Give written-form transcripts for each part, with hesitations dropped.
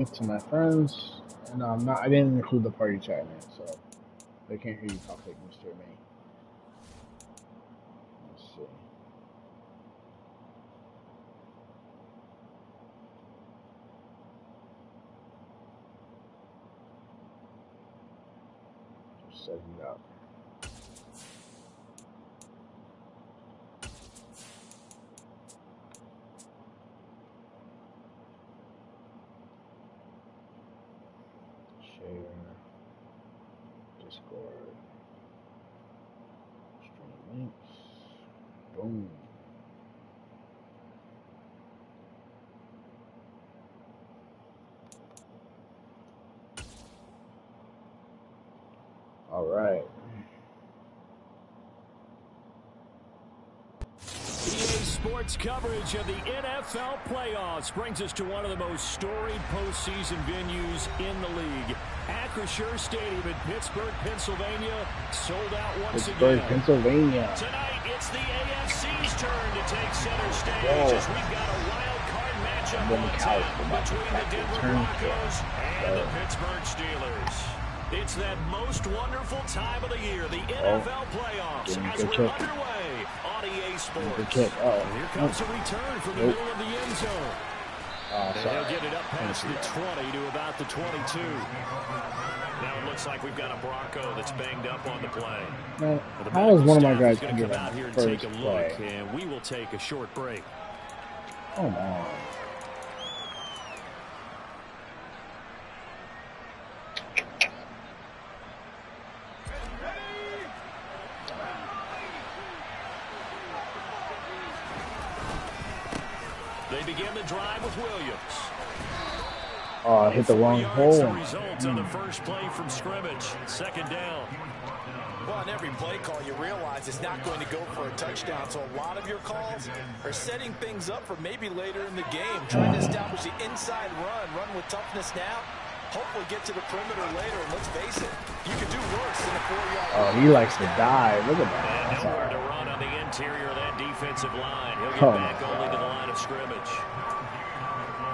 To my friends, and I didn't include the party chat in it, so they can't hear you talk like Mr. Me. Let's see. Just setting it up. Share. Discord. Stream links. Boom. All right. Sports coverage of the NFL playoffs brings us to one of the most storied postseason venues in the league. Acrisure Stadium in Pittsburgh, Pennsylvania, sold out once again. Pennsylvania. Tonight, it's the AFC's turn to take center stage as we've got a wild card matchup on tap between the Denver Broncos and the Pittsburgh Steelers. It's that most wonderful time of the year, the NFL playoffs, as we're underway on EA Sports. Here comes a return from the middle of the end zone. And they'll get it up past the 20 to about the 22. Now it looks like we've got a Bronco that's banged up on the play. Now, how is one of my guys going to come out here and take a look, and we will take a short break. Come on. They begin the drive with Williams. Oh, I hit the wrong hole. The results on the first play from scrimmage. Second down. Well, on every play call, you realize it's not going to go for a touchdown. So a lot of your calls are setting things up for maybe later in the game. Trying to establish the inside run with toughness now. Hopefully get to the perimeter later. And let's face it, you could do worse than a 4-yard. Oh, he likes to dive. Look at that. And nowhere to run on the interior of that defensive line. He'll get back only to the line of scrimmage.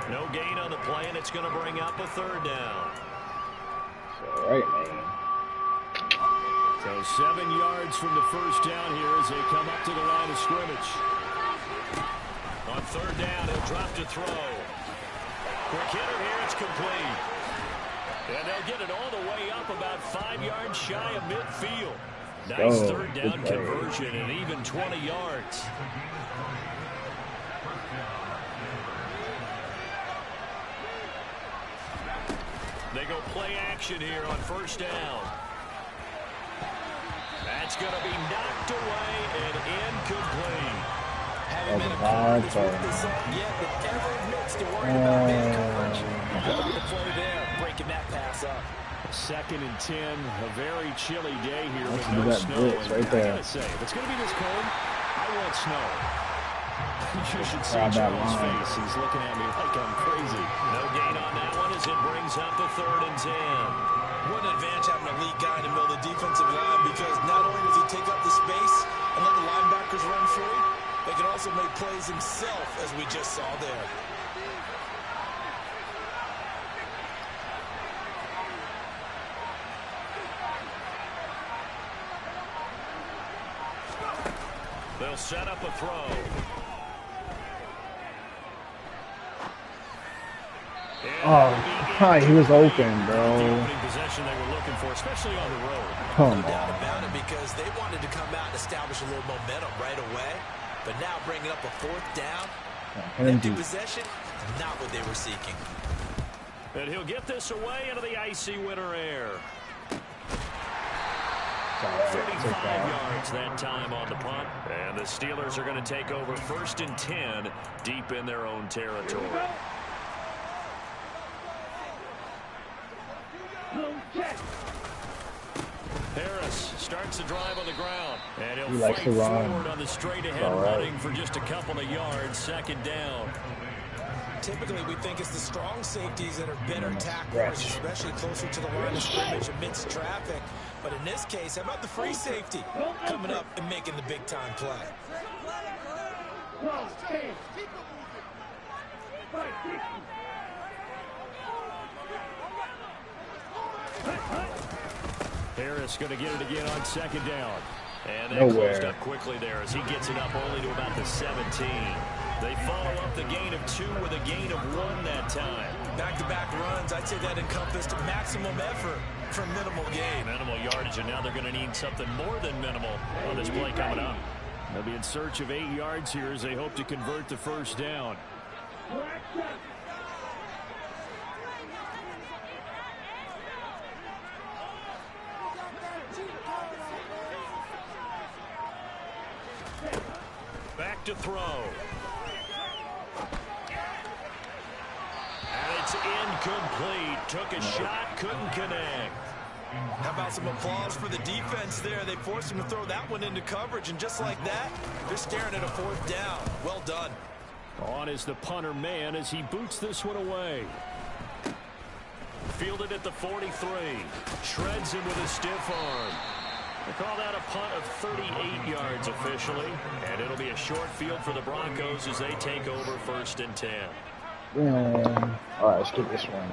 No gain on the play, and it's going to bring up a third down. All right, man. So 7 yards from the first down here as they come up to the line of scrimmage. On third down, he'll drop to throw. Quick hitter here, it's complete. And they'll get it all the way up about 5 yards shy of midfield. Nice third down conversion and even 20 yards. They go play action here on first down. That's going to be knocked away and incomplete. Haven't been a part of this work this yet, but never admits to worrying about man coverage. The play there, breaking that pass up. 2nd and 10, a very chilly day here with no snow. Right there. I gotta say, if it's going to be this cold, I want snow. You should see Charles' face. He's looking at me like I'm crazy. No gain on that one as it brings up the 3rd and 10. What an advantage having a lead guy in the middle of the defensive line, because not only does he take up the space and let the linebackers run free, they can also make plays himself, as we just saw there. They'll set up a throw. Oh, he was open, bro. The opening possession they were looking for, especially on the road. Come no doubt about it, because they wanted to come out and establish a little momentum right away. But now bringing up a 4th down, empty possession, not what they were seeking. And he'll get this away into the icy winter air. 35 yards that time on the punt. And the Steelers are going to take over 1st and 10 deep in their own territory. Harris starts the drive on the ground. And he'll fight forward on the straight-ahead running for just a couple of yards. 2nd down. Typically, we think it's the strong safeties that are better tacklers, especially closer to the line of scrimmage amidst traffic. But in this case, how about the free safety coming up and making the big-time play? Harris going to get it again on second down. And they Nowhere. closed up quickly there as he gets it up only to about the 17. They follow up the gain of 2 with a gain of 1 that time. Back-to-back runs, I'd say that encompassed maximum effort for minimal gain. Minimal yardage, and now they're going to need something more than minimal on this play coming up. They'll be in search of 8 yards here as they hope to convert the first down. Back to throw. And it's incomplete. Took a shot, couldn't connect. How about some applause for the defense there? They forced him to throw that one into coverage, and just like that, they're staring at a 4th down. Well done. On is the punter man as he boots this one away. Fielded at the 43. Shreds him with a stiff arm. They call that a punt of 38 yards officially. And it'll be a short field for the Broncos as they take over 1st and 10. All right, let's get this one.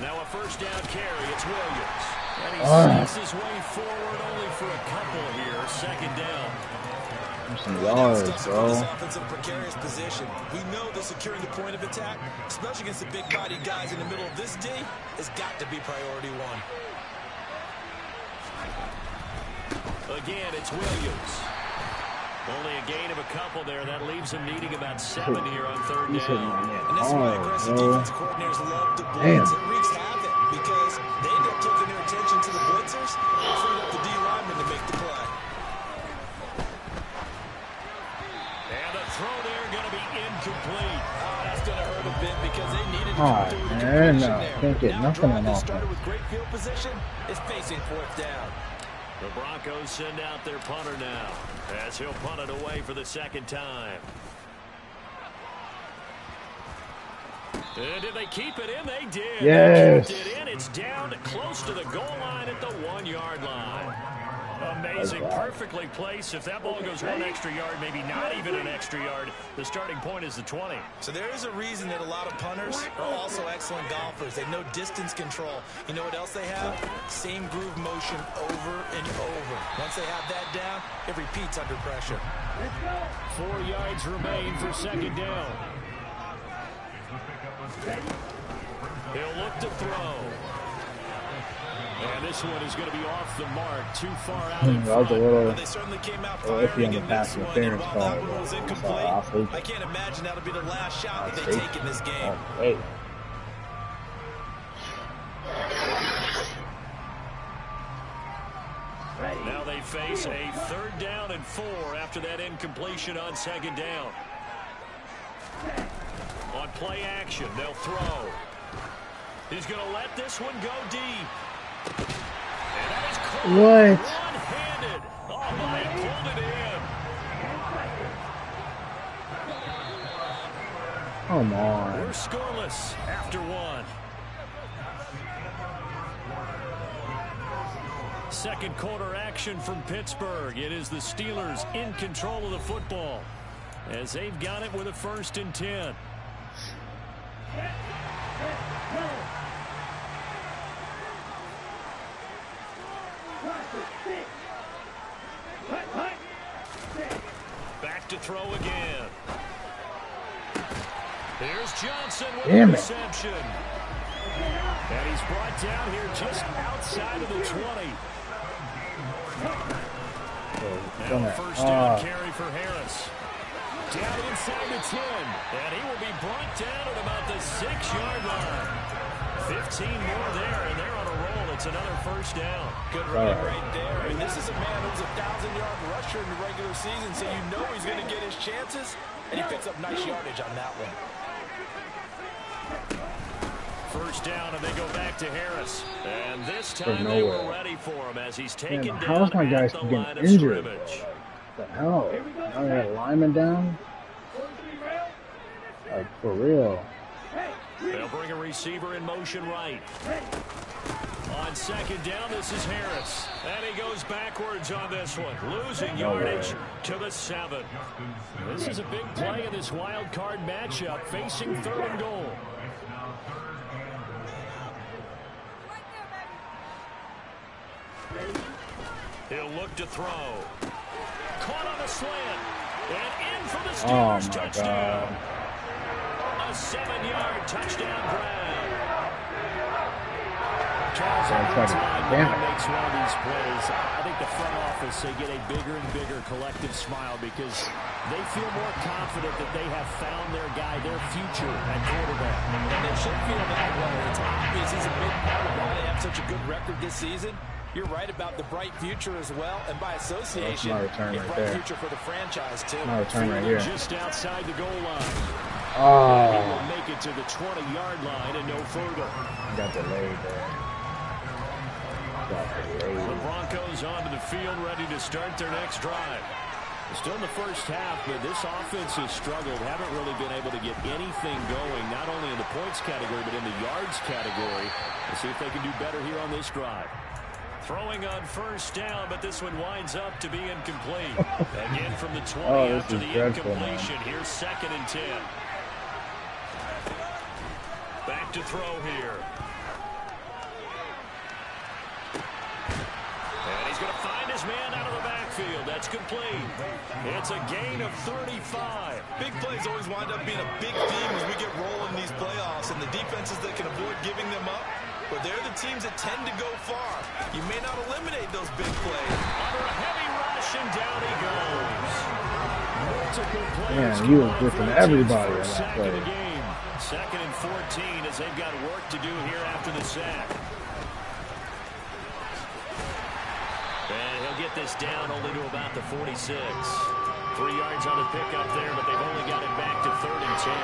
Now a first down carry. It's Williams. And he sees his way forward only for a couple here. 2nd down. Some yards, bro. This offense in a precarious position. We know that securing the point of attack, especially against the big body guys in the middle of this D, has got to be priority 1. Again, it's Williams. Only a gain of a couple there. That leaves him needing about 7 here on 3rd down. And this is why aggressive defense coordinators love to blitz. It wreaks havoc because they end up taking their attention to the blitzers and freeing up the D linemen to make the play. And the throw there going to be incomplete. Oh, that's going to hurt a bit because they needed to Oh, come through with man, completion no. there. Can't get Now nothing drive on that offense. started with great field position is facing 4th down. The Broncos send out their punter now as he'll punt it away for the 2nd time. And did they keep it in? They did. Yes. They kept it in. It's down close to the goal line at the 1-yard line. Amazing. Perfectly placed. If that ball goes 1 extra yard, maybe not even an extra yard, the starting point is the 20. So there is a reason that a lot of punters are also excellent golfers. They know distance control. You know what else they have? Same groove motion over and over. Once they have that down, it repeats under pressure. 4 yards remain for 2nd down. He'll look to throw. And this one is going to be off the mark, too far out in That was front. a little They certainly came out iffy firing on the in pass this one, and interference while call. that one was incomplete, I can't imagine that'll be the last shot that they take in this game. Oh, wait. Now they face a 3rd down and 4 after that incompletion on 2nd down. On play action, they'll throw. He's going to let this one go deep. And that is caught one-handed. Oh, my, he pulled it in. Come on. We're scoreless after 1. 2nd quarter action from Pittsburgh. It is the Steelers in control of the football as they've got it with a 1st and 10. Back to throw again. Here's Johnson with the reception. And he's brought down here just outside of the 20. Now a 1st down carry for Harris. Down inside the 10. And he will be brought down at about the 6-yard line. 15 more there, and they're on a roll. It's another 1st down. Good running right there. I mean, this is a man who's a 1,000-yard rusher in the regular season, so you know he's going to get his chances, and he picks up nice yardage on that one. 1st down, and they go back to Harris. And this time they were ready for him as he's taken down how's my guys at the getting line of injured? scrimmage. What the hell? Now we got a lineman down? Like, for real. They'll bring a receiver in motion right. On second down, this is Harris. And he goes backwards on this one, losing yardage to the 7. This is a big play in this wild card matchup, facing 3rd and goal. He'll look to throw. Caught on a slant. And in for the Steelers touchdown. God. A 7-yard touchdown grab. Charles, makes one of these plays. I think the front office, they get a bigger and bigger collective smile because they feel more confident that they have found their guy, their future at quarterback. And they should feel that way. It's obvious he's a big part of why they have such a good record this season. You're right about the bright future as well, and by association, a bright future for the franchise too. My return right here. Just outside the goal line. Oh. He will make it to the 20-yard line and no further. Got delayed there. The Broncos onto the field, ready to start their next drive. Still in the first half, but this offense has struggled. Haven't really been able to get anything going, not only in the points category, but in the yards category. Let's see if they can do better here on this drive. Throwing on first down, but this one winds up to be incomplete. Again from the 20 after the incompletion. Here's 2nd and 10. Back to throw here. And he's going to find his man out of the backfield. That's complete. It's a gain of 35. Big plays always wind up being a big theme as we get rolling in these playoffs, and the defenses that can avoid giving them up, but they're the teams that tend to go far. You may not eliminate those big plays. Under a heavy rush, and down he goes. Multiple players. Man, you was whipping everybody on that play. 2nd and 14 as they've got work to do here after the sack. And he'll get this down only to about the 46. 3 yards on the pickup there, but they've only got it back to 3rd and 10.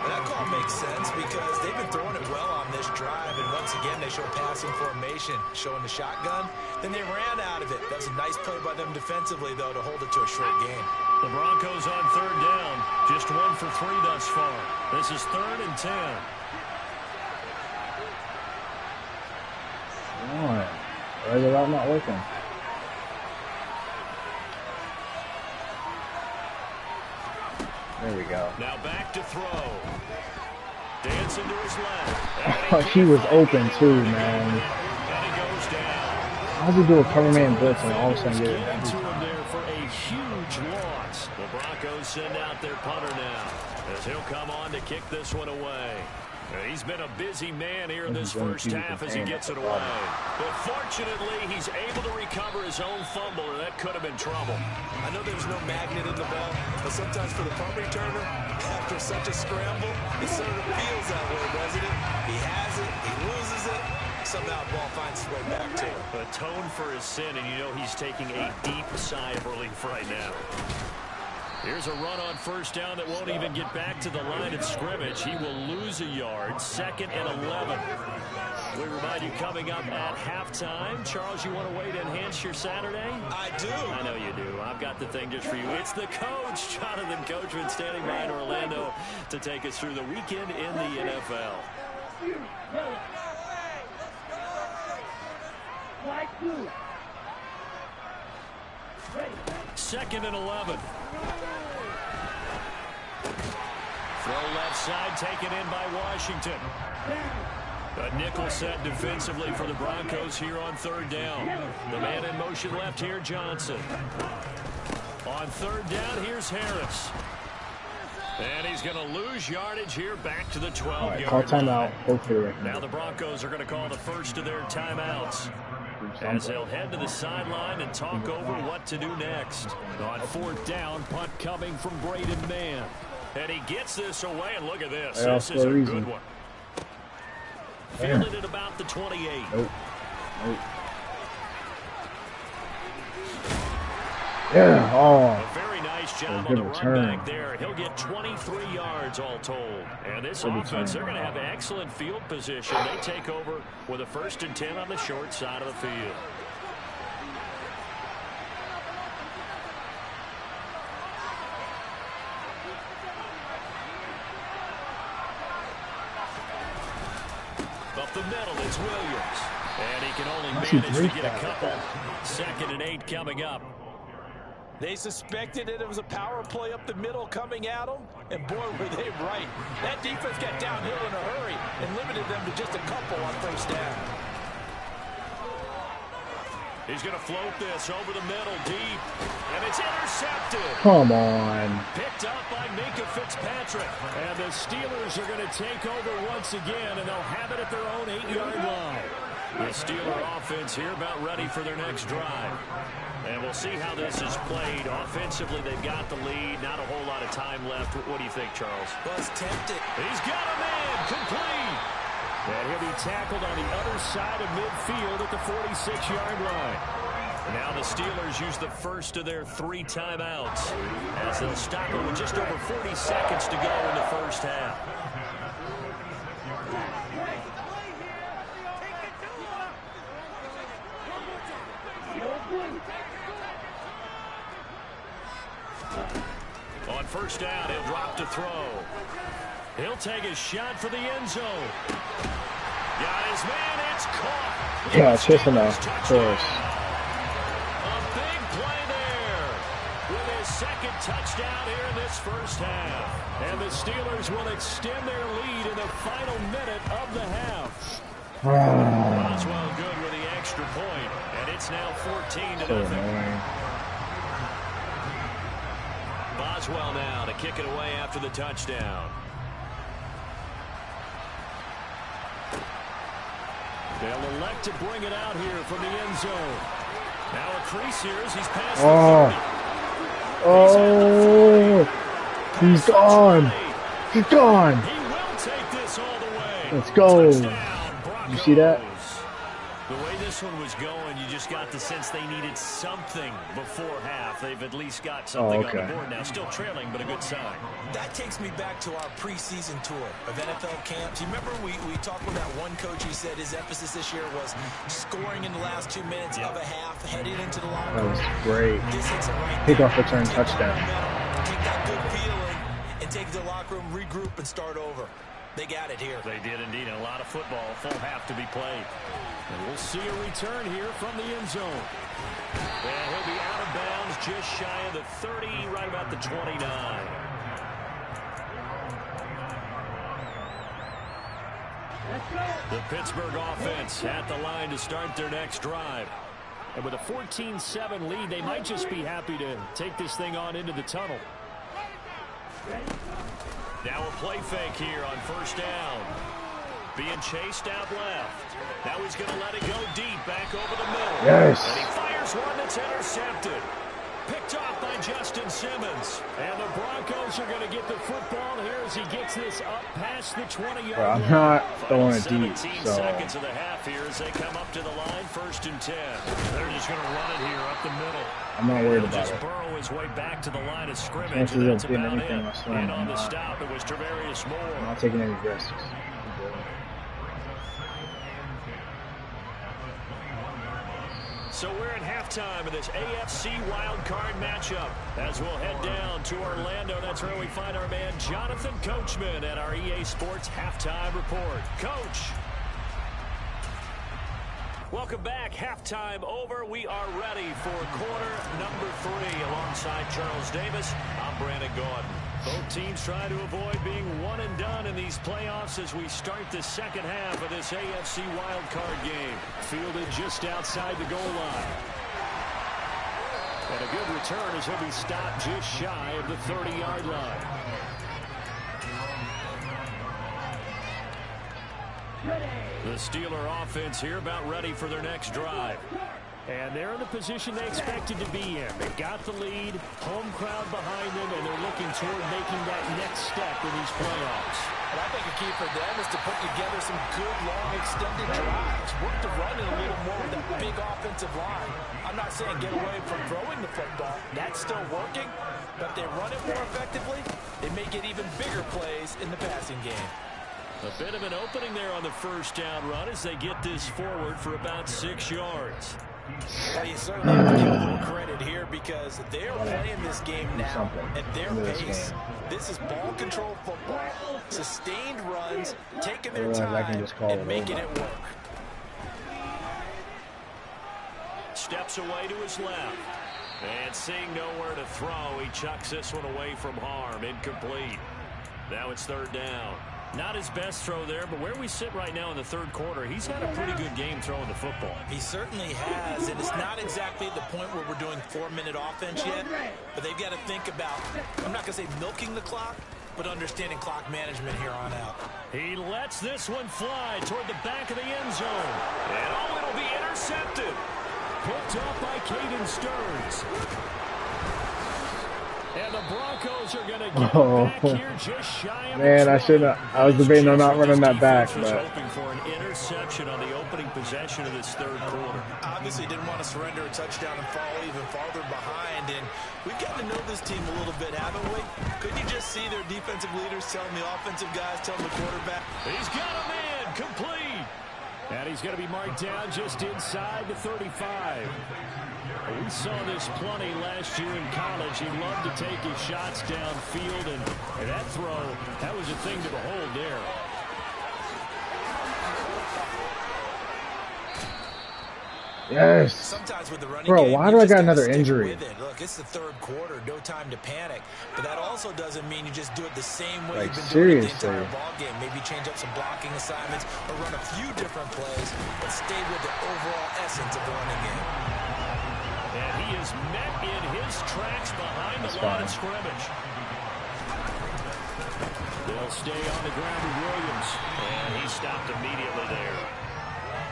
And that call makes sense because they've been throwing it well on this drive, and once again they show passing formation, showing the shotgun. Then they ran out of it. That was a nice play by them defensively, though, to hold it to a short gain. The Broncos on 3rd down, just 1 for 3 thus far. This is 3rd and 10. Come on. Why is it not working? There we go. Now back to throw. Dancing to his left. He was open too, man. And he goes down. How does he do a cover man blitz and all of a sudden get it? To him there for a huge loss. The Broncos send out their punter now as he'll come on to kick this one away. He's been a busy man here in this first half as he gets it away. But fortunately, he's able to recover his own fumble, or that could have been trouble. I know there's no magnet in the ball, but sometimes for the punt returner, after such a scramble, it sort of feels that way, doesn't it? He has it, he loses it, somehow the ball finds its way back to him. Atone for his sin, and you know he's taking a deep sigh of relief right now. Here's a run on first down that won't even get back to the line of scrimmage. He will lose a yard. 2nd and 11. We remind you coming up at halftime. Charles, you want a way to enhance your Saturday? I do. I know you do. I've got the thing just for you. It's the coach, Jonathan Coachman, standing by in Orlando to take us through the weekend in the NFL. 2nd and 11. Throw left side, taken in by Washington. A nickel set defensively for the Broncos here on 3rd down. The man in motion left here, Johnson. On 3rd down, here's Harris. And he's going to lose yardage here back to the 12-yard line. Call timeout. Hopefully. Now the Broncos are going to call the first of their timeouts as they'll head to the sideline and talk over what to do next. On 4th down, punt coming from Braden Mann. And he gets this away, and look at this. This is a good one. Fielded at about the 28. Nope. Yeah, A very nice job on the run back there. He'll get 23 yards all told. And this offense, they're going to have excellent field position. They take over with a 1st and 10 on the short side of the field. Up the middle, it's Williams. And he can only manage to get a couple. 2nd and 8 coming up. They suspected it was a power play up the middle coming at them, and boy, were they right. That defense got downhill in a hurry and limited them to just a couple on 1st down. He's going to float this over the middle deep, and it's intercepted. Come on. Picked up by Minka Fitzpatrick. And the Steelers are going to take over once again, and they'll have it at their own 8-yard line. The Steeler offense here about ready for their next drive. And we'll see how this is played. Offensively, they've got the lead. Not a whole lot of time left. What do you think, Charles? Was tempted. He's got a man. Complete. And he'll be tackled on the other side of midfield at the 46-yard line. Now the Steelers use the first of their 3 timeouts as they'll stop it with just over 40 seconds to go in the 1st half. On 1st down, he'll drop to throw. He'll take a shot for the end zone. Got his man, it's caught. Yeah, it's just enough, of course. A big play there with his 2nd touchdown here in this 1st half. And the Steelers will extend their lead in the final minute of the half. Boswell good with the extra point, and it's now 14-0. Boswell now to kick it away after the touchdown. They'll elect to bring it out here from the end zone. Now a crease here as he's past the 30. He's gone. He's gone. He will take this all the way. Let's go. Touchdown, You see that? The way this one was going, you just got the sense they needed something before half. They've at least got something on the board now. Still trailing, but a good sign. That takes me back to our preseason tour of NFL camps. You remember we talked with that one coach who said his emphasis this year was scoring in the last 2 minutes of a half, heading into the locker room. That was great. This hits it right Kickoff return touchdown. Take that good feeling and take it to the locker room, regroup, and start over. They got it here. They did indeed, and a lot of football, full half to be played. And we'll see a return here from the end zone. And he'll be out of bounds just shy of the 30, right about the 29. The Pittsburgh offense at the line to start their next drive. And with a 14-7 lead, they might just be happy to take this thing on into the tunnel. Now a play fake here on 1st down. Being chased out left. Now he's going to let it go deep back over the middle. Yes. And he fires one that's intercepted. Picked off by Justin Simmons. And the Broncos are going to get the football here as he gets this up past the 20-yard line. I'm not throwing it deep, 17 so seconds of the half here as they come up to the line, 1st and 10. They're just going to run it here up the middle. I'm not worried about just it. burrow his way back to the line of scrimmage. Chances And of that's getting about anything it. on slam, And on the stop, it was Travarius Moore. I'm not taking any risks. So we're at halftime of this AFC wildcard matchup. As we'll head down to Orlando, that's where we find our man Jonathan Coachman at our EA Sports Halftime Report. Coach. Welcome back. Halftime over. We are ready for quarter number 3. Alongside Charles Davis, I'm Brandon Gordon. Both teams try to avoid being one and done in these playoffs as we start the 2nd half of this AFC wildcard game. Fielded just outside the goal line. And a good return as he'll be stopped just shy of the 30-yard line. The Steeler offense here about ready for their next drive. And they're in the position they expected to be in. They got the lead, home crowd behind them, and they're looking toward making that next step in these playoffs. And I think a key for them is to put together some good, long, extended drives. Work the run in a little more with that big offensive line. I'm not saying get away from throwing the football. That's still working. But if they run it more effectively, they may get even bigger plays in the passing game. A bit of an opening there on the 1st down run as they get this forward for about 6 yards. Well, you certainly have to give a little credit here because they're playing this game now at their pace. This is ball control football. Sustained runs, taking their time, and making it work. steps away to his left. And seeing nowhere to throw, he chucks this one away from harm. Incomplete. Now it's third down. Not his best throw there, but where we sit right now in the third quarter, he's had a pretty good game throwing the football. He certainly has, and it's not exactly the point where we're doing 4-minute offense yet, but they've got to think about, I'm not going to say milking the clock, but understanding clock management here on out. He lets this one fly toward the back of the end zone. And oh, it'll be intercepted. Picked up by Caden Stearns. And the Broncos are going to get back here just shy of man, I shouldn't. I was debating on not running that back, but hoping for an interception on the opening possession of this third quarter. Obviously didn't want to surrender a touchdown and fall even farther behind, and we've gotten to know this team a little bit, haven't we? Couldn't you just see their defensive leaders telling the offensive guys, telling the quarterback? He's got a man, complete. And he's going to be marked down just inside the 35. We saw this plenty last year in college. He loved to take his shots downfield, and that throw, that was a thing to behold there. yes. Sometimes with the running Bro, game, why do I got another injury? Look, it's the third quarter, no time to panic. But that also doesn't mean you just do it the same way Like, you've been doing it the seriously. entire ball game. Maybe change up some blocking assignments or run a few different plays, but stay with the overall essence of the running game. And he is met in his tracks behind the line of scrimmage. They'll stay on the ground with Williams. And he stopped immediately there.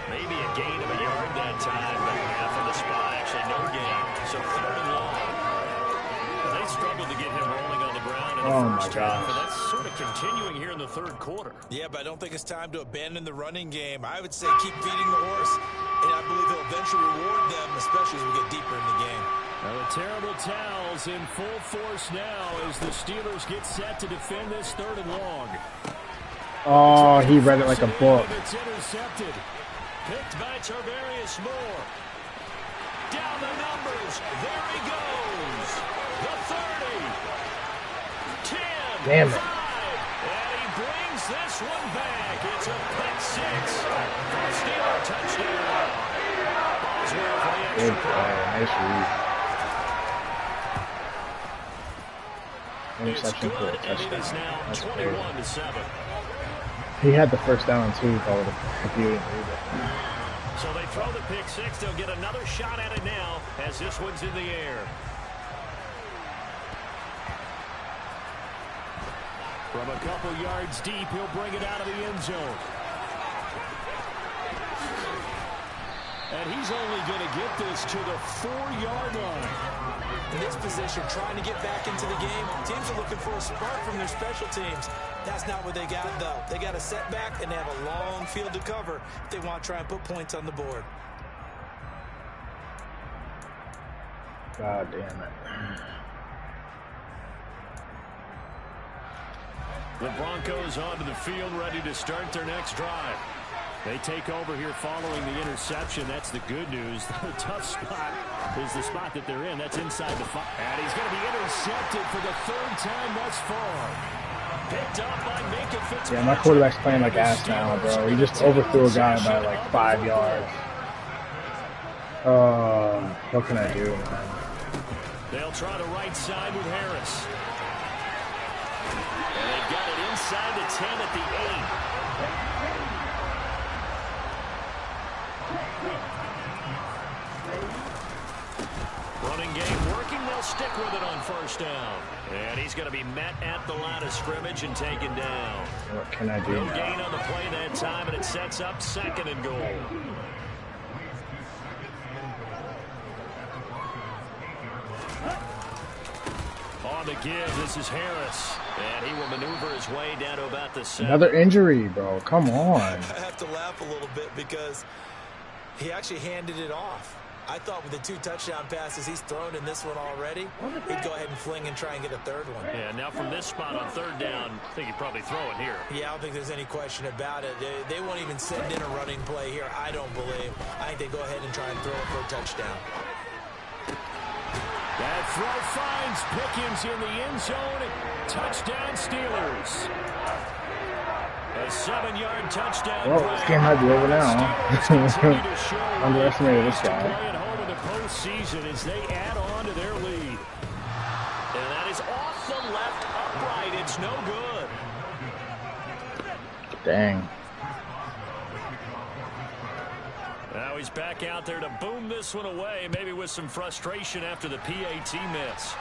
Maybe a gain of a yard that time, but half of the spot, actually no gain. So third and long. And they struggled to get him rolling on the ground in the first half, and that's sort of continuing here in the third quarter. Yeah, but I don't think it's time to abandon the running game. I would say keep feeding the horse, and I believe he'll eventually reward them, especially as we get deeper in the game. Now the terrible towels in full force now as the Steelers get set to defend this third and long. Oh, he read it like a book. It's intercepted. Picked by Tarvarius Moore. Down the numbers. There he goes. The 30. 10. Damn it. 5. And he brings this one back. It's a pick six. Steeler touchdown. Boswell for the extra Good play. Nice read. Interception for a touchdown. That's crazy. 21-7. He had the first down too. If you didn't read it. So they throw the pick six. They'll get another shot at it now as this one's in the air. From a couple yards deep, he'll bring it out of the end zone. And he's only going to get this to the 4-yard line. In this position, trying to get back into the game, teams are looking for a spark from their special teams. That's not what they got, though. They got a setback, and they have a long field to cover if they want to try and put points on the board. God damn it. The Broncos onto the field, ready to start their next drive. They take over here following the interception. That's the good news. The tough spot is the spot that they're in. That's inside the 5. And he's going to be intercepted for the third time thus far. Picked up by Minka Fitzpatrick. Yeah, my quarterback's playing like ass now, bro. He just overthrew a guy by like 5 yards. What can I do, man? They'll try the right side with Harris. And they've got it inside the 10 at the 8. Running game working. They'll stick with it on first down. And he's going to be met at the line of scrimmage and taken down. What can I do No now? gain on the play that time, and it sets up second and goal. On the give, this is Harris. And he will maneuver his way down to about the 7. Another injury, bro. Come on. I have to laugh a little bit because he actually handed it off. I thought with the 2 touchdown passes he's thrown in this one already, he'd go ahead and fling and try and get a third one. Yeah, now from this spot on third down, I think he'd probably throw it here. Yeah, I don't think there's any question about it. They won't even send in a running play here, I don't believe. I think they go ahead and try and throw it for a touchdown. That throw finds Pickens in the end zone. Touchdown Steelers. A 7-yard touchdown. Well, this game might be over now. Underestimated this guy. this season as they add on to their lead. And that is off the left upright. It's no good. Dang. Now he's back out there to boom this one away, maybe with some frustration after the PAT miss.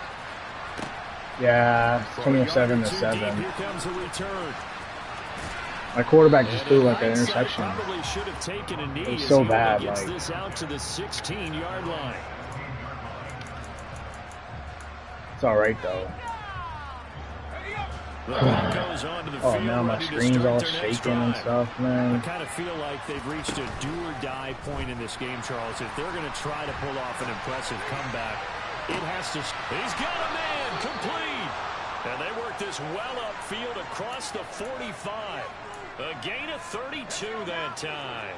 Yeah, 27-7. Here comes a return. My quarterback just threw like an interception. Probably should have taken a knee. It's so bad. Gets like this out to the 16-yard line. It's all right though. Oh man, my screen's all shaking and stuff, man. I kind of feel like they've reached a do-or-die point in this game, Charles. If they're going to try to pull off an impressive comeback, it has to. He's got a man complete, and they work this well upfield across the 45. A gain of 32 that time.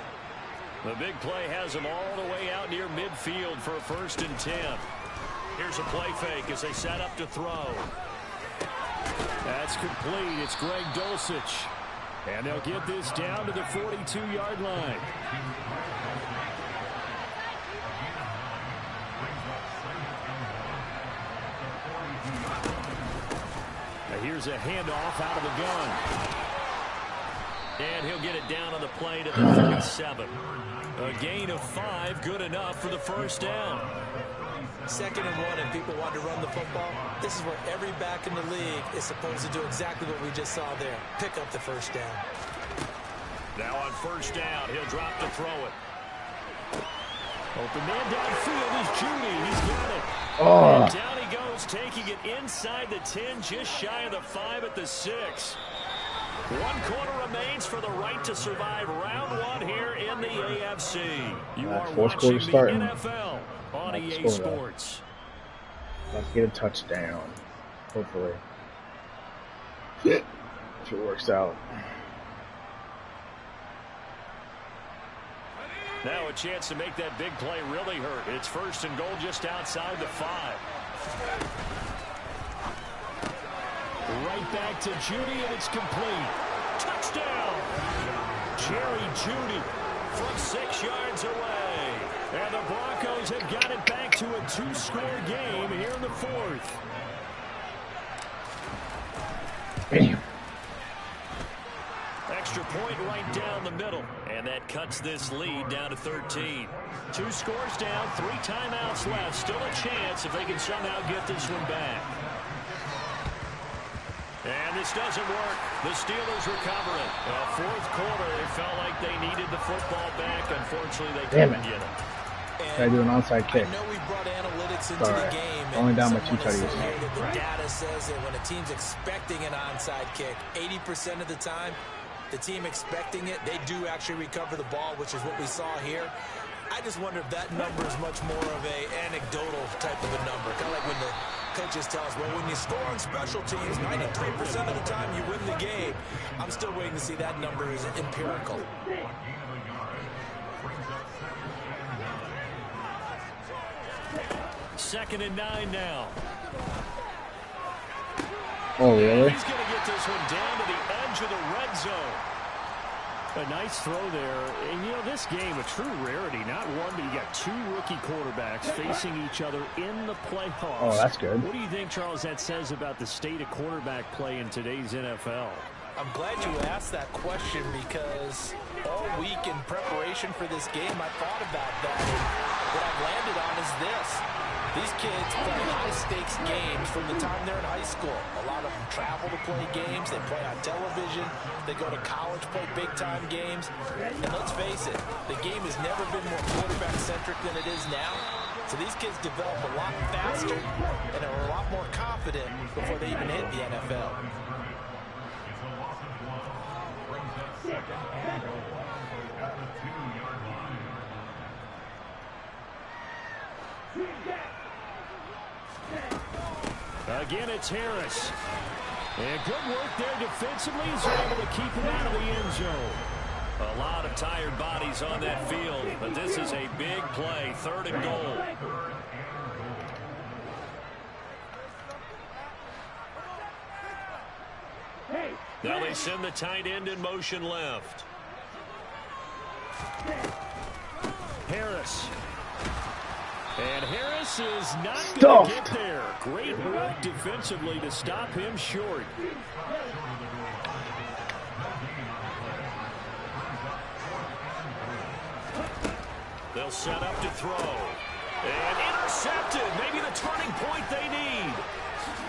The big play has them all the way out near midfield for a 1st and 10. Here's a play fake as they set up to throw. That's complete. It's Greg Dulcich. And they'll get this down to the 42-yard line. Now here's a handoff out of the gun. And he'll get it down on the play to the 37. A gain of 5, good enough for the 1st down. 2nd and 1, and people want to run the football. This is where every back in the league is supposed to do exactly what we just saw there. Pick up the 1st down. Now on 1st down, he'll drop to throw it. Open man downfield is Judy. He's got it. Oh. And down he goes, taking it inside the 10, just shy of the 5 at the 6. 1 quarter remains for the right to survive round 1 here in the AFC. You are watching the NFL on EA Sports. Let's get a touchdown, hopefully. If it works out. Now a chance to make that big play really hurt. It's 1st and goal just outside the 5. Right back to Judy, and it's complete. Touchdown! Jerry Judy from 6 yards away. And the Broncos have got it back to a 2-score game here in the 4th. Damn. Extra point right down the middle. And that cuts this lead down to 13. 2 scores down, 3 timeouts left. Still a chance if they can somehow get this one back. And this doesn't work. The Steelers recover it. 4th quarter, they felt like they needed the football back. Unfortunately, they couldn't get it. Gotta do an onside kick. I know we brought analytics into the game. Only down by 2 tutties. The data says that when a team's expecting an onside kick, 80% of the time, the team expecting it, they do actually recover the ball, which is what we saw here. I just wonder if that number is much more of a anecdotal type of a number. Kind of like when the coaches tell us, well, when you score on special teams, 93% of the time you win the game. I'm still waiting to see that number is empirical. Second and 9 now. Oh, really? He's going to get this one down to the edge of the red zone. A nice throw there. And, you know, this game, a true rarity. Not one, but you got 2 rookie quarterbacks facing each other in the playoffs. Oh, that's good. What do you think, Charles, that says about the state of quarterback play in today's NFL? I'm glad you asked that question because all week in preparation for this game, I thought about that. And what I've landed on is this. These kids play high-stakes games from the time they're in high school. A lot of them travel to play games. They play on television. They go to college, play big-time games. And let's face it, the game has never been more quarterback-centric than it is now. So these kids develop a lot faster and are a lot more confident before they even hit the NFL. Again, it's Harris. And good work there defensively. He's able to keep him out of the end zone. A lot of tired bodies on that field, but this is a big play, 3rd and goal. Now they send the tight end in motion left. And Harris is not going to get there. Great work defensively to stop him short. They'll set up to throw. And intercepted. Maybe the turning point they need.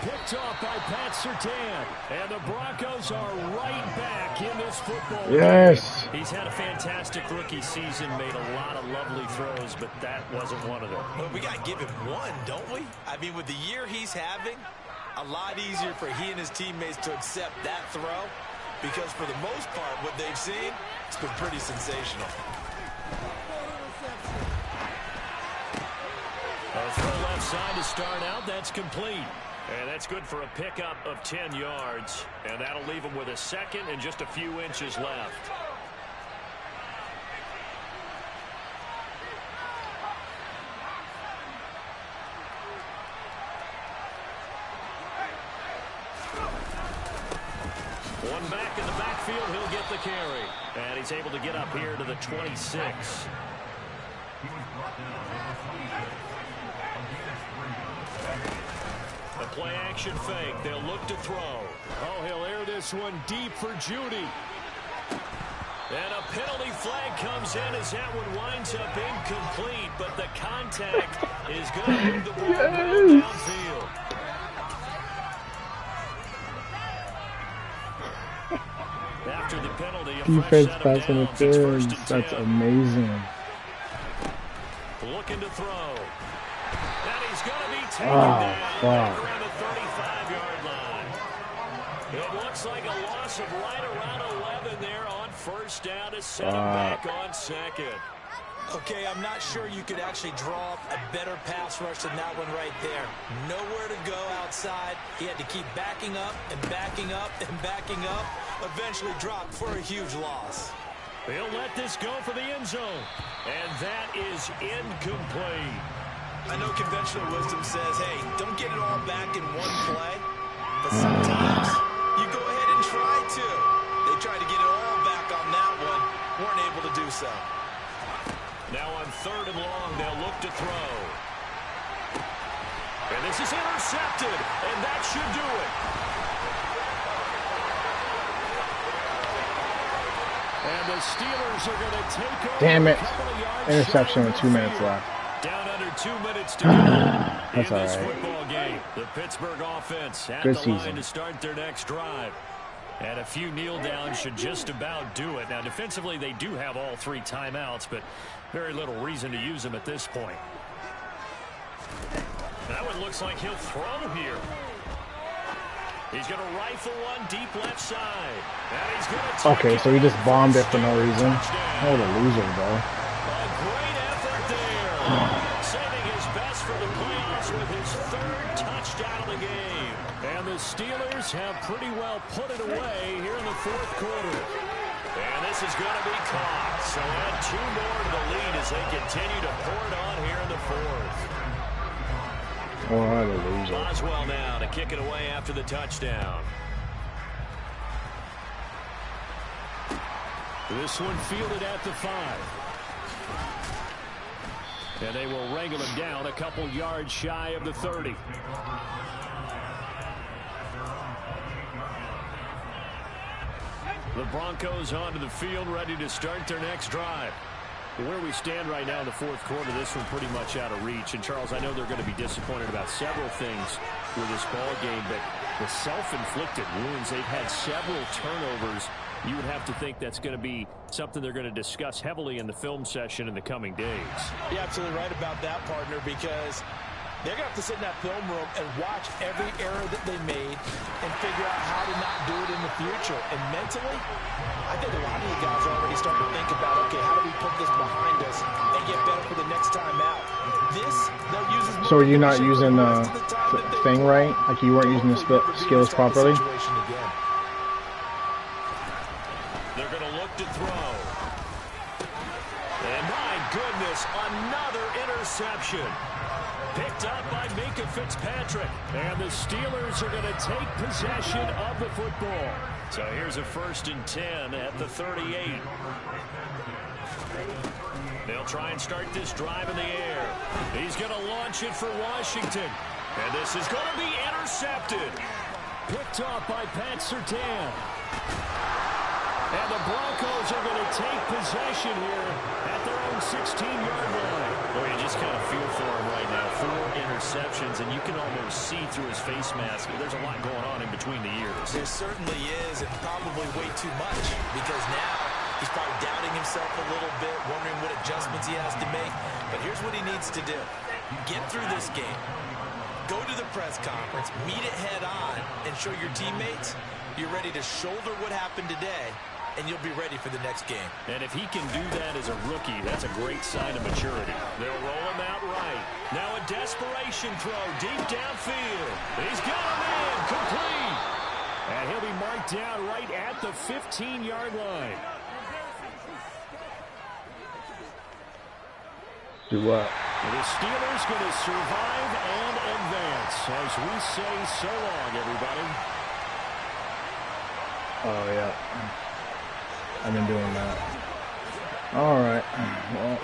Picked off by Pat Surtain. And the Broncos are right back in this football game. He's had a fantastic rookie season, made a lot of lovely throws, but that wasn't one of them. Well, we got to give him one, don't we? I mean, with the year he's having, a lot easier for he and his teammates to accept that throw, because for the most part, what they've seen, it's been pretty sensational. A throw left side to start out. That's complete. And that's good for a pickup of 10 yards. And that'll leave him with a second and just a few inches left. One back in the backfield. He'll get the carry. And he's able to get up here to the 26. A play-action fake. They'll look to throw. Oh, he'll air this one deep for Judy. And a penalty flag comes in as that one winds up incomplete, but the contact is going to move the ball downfield. After the penalty, a defense pass interference. That's amazing. Looking to throw. And he's going to be taken down around the 35-yard line. It looks like a loss of right around 11 there on first down to set him back on second. Okay, I'm not sure you could actually draw up a better pass rush than that one right there. Nowhere to go outside. He had to keep backing up and backing up and backing up. Eventually dropped for a huge loss. He'll let this go for the end zone. And that is incomplete. I know conventional wisdom says, hey, don't get it all back in one play. But sometimes you go ahead and try to. They tried to get it all back on that one. Weren't able to do so. Now on 3rd and long, they'll look to throw. And this is intercepted. And that should do it. And the Steelers are going to take over. Damn it. Interception with 2 minutes left. Down under 2 minutes to go That's in all this right. football game. The Pittsburgh offense at Good the season. line to start their next drive. And a few kneel downs should just about do it. Now, defensively, they do have all 3 timeouts, but very little reason to use them at this point. That one looks like he'll throw here. He's going to rifle one deep left side. And he's going to Okay, so he just bombed it for no reason. What a loser, bro. A great effort there. Saving his best for the playoffs with his 3rd touchdown of the game. And the Steelers have pretty well put it away here in the 4th quarter. And this is going to be caught. So add 2 more to the lead as they continue to pour it on here in the 4th. Oh, what a loser. Boswell now to kick it away after the touchdown. This one fielded at the 5. And they will wrangle him down a couple yards shy of the 30. The Broncos onto the field, ready to start their next drive. Where we stand right now in the 4th quarter, this one pretty much out of reach. And, Charles, I know they're going to be disappointed about several things with this ball game, but the self-inflicted wounds, they've had several turnovers. You would have to think that's going to be something they're going to discuss heavily in the film session in the coming days. You're absolutely right about that, partner, because they're going to have to sit in that film room and watch every error that they made and figure out how to not do it in the future. And mentally, I think a lot of you guys are already starting to think about, okay, how do we put this behind us and get better for the next time out? They'll use as So you're not using the thing right? Like you weren't using the skills properly? They're going to look to throw. And my goodness, another interception. Picked up by Minkah Fitzpatrick. And the Steelers are going to take possession of the football. So here's a 1st and 10 at the 38. They'll try and start this drive in the air. He's going to launch it for Washington. And this is going to be intercepted. Picked off by Pat Surtain. And the Broncos are going to take possession here at their own 16-yard line. Boy, you just kind of feel for him right now. 4 interceptions, and you can almost see through his face mask. There's a lot going on in between the ears. There certainly is, and probably way too much, because now he's probably doubting himself a little bit, wondering what adjustments he has to make. But here's what he needs to do. Get through this game. Go to the press conference, meet it head on, and show your teammates you're ready to shoulder what happened today, and you'll be ready for the next game. And if he can do that as a rookie, that's a great sign of maturity. They'll roll him out right. Now a desperation throw deep downfield. He's got him in, complete. And he'll be marked down right at the 15-yard line. Do what? The Steelers going to survive and advance. As we say, so long, everybody. Oh, yeah. I've been doing that. All right. Well.